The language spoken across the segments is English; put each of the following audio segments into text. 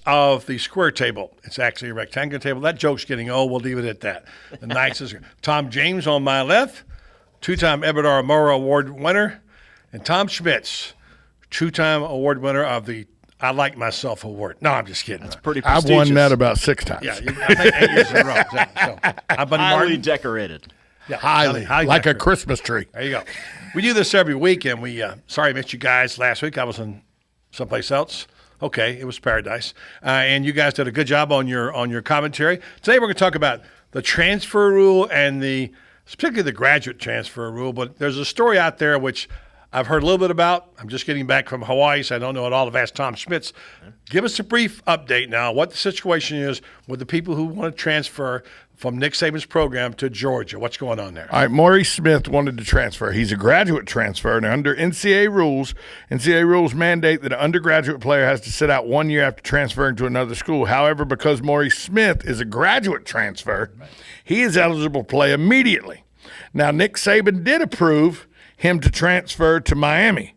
of the Squaretable. It's actually a rectangular table. That joke's getting old. We'll leave it at that. The nicest. Tom James on my left, two-time Ebedar Mora Award winner, and Tom Schmitz, two-time award winner of the I Like Myself Award. No, I'm just kidding. That's pretty prestigious. I've won that about 6 times. Yeah, I think 8 years in a row. So, I've been Highly decorated. Yeah, Highly like a Christmas tree. There you go. We do this every week, and we sorry I missed you guys last week. I was in someplace else. Okay, it was paradise. And you guys did a good job on your commentary. Today we're going to talk about the transfer rule and particularly the graduate transfer rule. But there's a story out there which I've heard a little bit about. I'm just getting back from Hawaii, so I don't know it all. I've asked Tom Schmitz. Give us a brief update now, what the situation is with the people who want to transfer from Nick Saban's program to Georgia. What's going on there? All right, Maurice Smith wanted to transfer. He's a graduate transfer, and under NCAA rules mandate that an undergraduate player has to sit out 1 year after transferring to another school. However, because Maurice Smith is a graduate transfer, he is eligible to play immediately. Now, Nick Saban did approve him to transfer to Miami,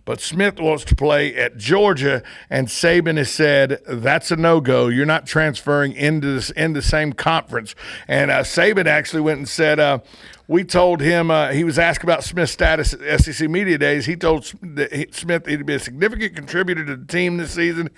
but Smith wants to play at Georgia, and Saban has said that's a no-go. You're not transferring into the same conference. And Saban actually went and said, we told him he was asked about Smith's status at SEC Media Days. He told Smith he'd be a significant contributor to the team this season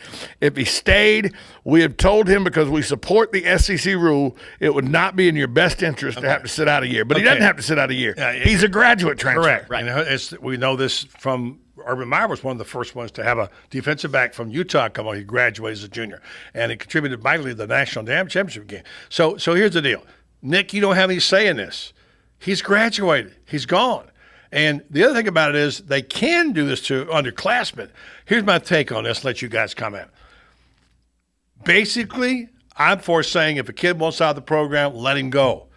if he stayed. We have told him because we support the SEC rule, it would not be in your best interest to have to sit out a year. But he doesn't have to sit out a year. He's a graduate transfer. Correct. Right. And we know this from Urban Meyer was one of the first ones to have a defensive back from Utah come on. He graduated as a junior, and he contributed mightily to the national championship game. So here's the deal. Nick, you don't have any say in this. He's graduated. He's gone. And the other thing about it is they can do this to underclassmen. Here's my take on this. Let you guys comment. Basically, I'm for saying if a kid wants out of the program, let him go.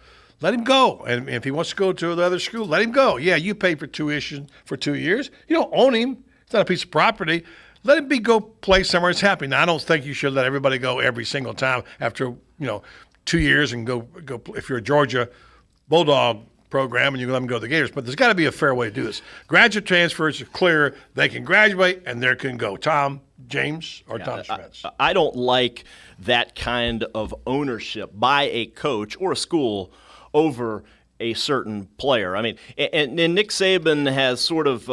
Let him go. And if he wants to go to the other school, let him go. Yeah, you pay for tuition for 2 years. You don't own him. It's not a piece of property. Let him go play somewhere he's happy. Now, I don't think you should let everybody go every single time after 2 years and go if you're a Georgia Bulldog program and you let them go to the Gators. But there's got to be a fair way to do this. Graduate transfers are clear. They can graduate and they can go. Tom James or Tom Schmitz? I don't like that kind of ownership by a coach or a school over a certain player. I mean, and Nick Saban has sort of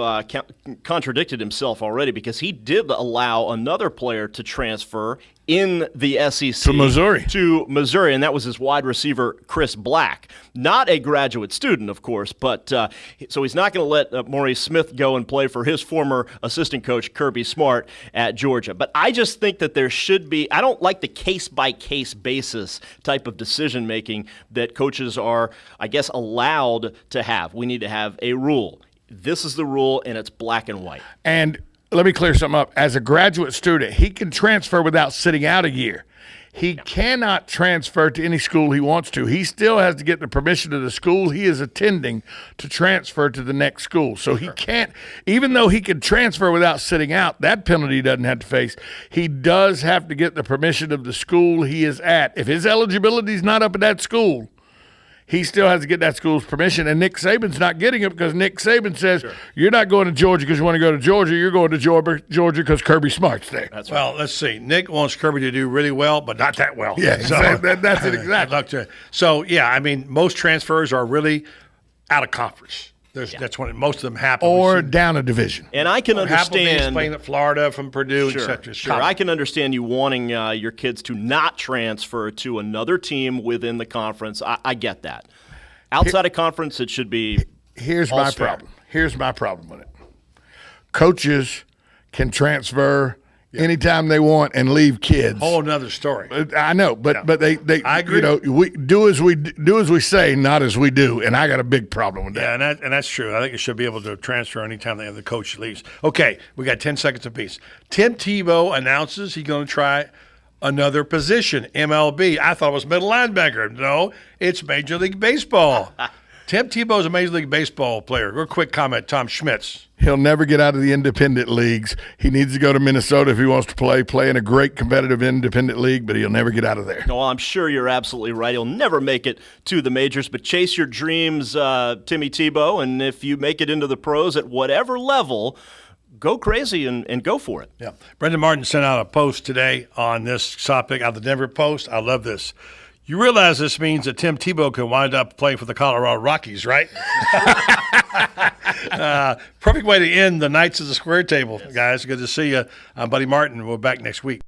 contradicted himself already because he did allow another player to transfer in the SEC to Missouri, and that was his wide receiver Chris Black, not a graduate student, of course, but so he's not going to let Maurice Smith go and play for his former assistant coach Kirby Smart at Georgia. But I just think that there should be. I don't like the case-by-case basis type of decision making that coaches are, I guess, allowed to have. We need to have a rule. This is the rule, and it's black and white. And let me clear something up. As a graduate student, he can transfer without sitting out a year. He cannot transfer to any school he wants to. He still has to get the permission of the school he is attending to transfer to the next school. So he can't, even though he can transfer without sitting out, that penalty he doesn't have to face. He does have to get the permission of the school he is at. If his eligibility is not up at that school, he still has to get that school's permission, and Nick Saban's not getting it because Nick Saban says, You're not going to Georgia because you want to go to Georgia. You're going to Georgia because Kirby Smart's there. That's right. Well, let's see. Nick wants Kirby to do really well, but not that well. Yeah, so, that's it exactly. So, yeah, I mean, most transfers are really out of conference. That's when most of them happen. Or down a division. And I can understand. Playing at Florida from Purdue, et cetera. Sure, I can understand you wanting your kids to not transfer to another team within the conference. I get that. Outside of conference, it should be. Here's my problem. Here's my problem with it. Coaches can transfer anytime they want and leave kids. Whole another story. I know, but they I agree. We do as we say, not as we do, and I got a big problem with that. Yeah, and that's true. I think you should be able to transfer anytime the coach leaves. Okay, we got 10 seconds apiece. Tim Tebow announces he's going to try another position, MLB. I thought it was middle linebacker. No, it's Major League Baseball. Tim Tebow is a Major League Baseball player. Real quick comment, Tom Schmitz. He'll never get out of the independent leagues. He needs to go to Minnesota if he wants to play in a great competitive independent league, but he'll never get out of there. No, I'm sure you're absolutely right. He'll never make it to the majors, but chase your dreams, Timmy Tebow, and if you make it into the pros at whatever level, go crazy and go for it. Yeah. Brendan Martin sent out a post today on this topic out of the Denver Post. I love this. You realize this means that Tim Tebow can wind up playing for the Colorado Rockies, right? Perfect way to end the Nights of the Square Table, guys. Good to see you. I'm Buddy Martin. We're back next week.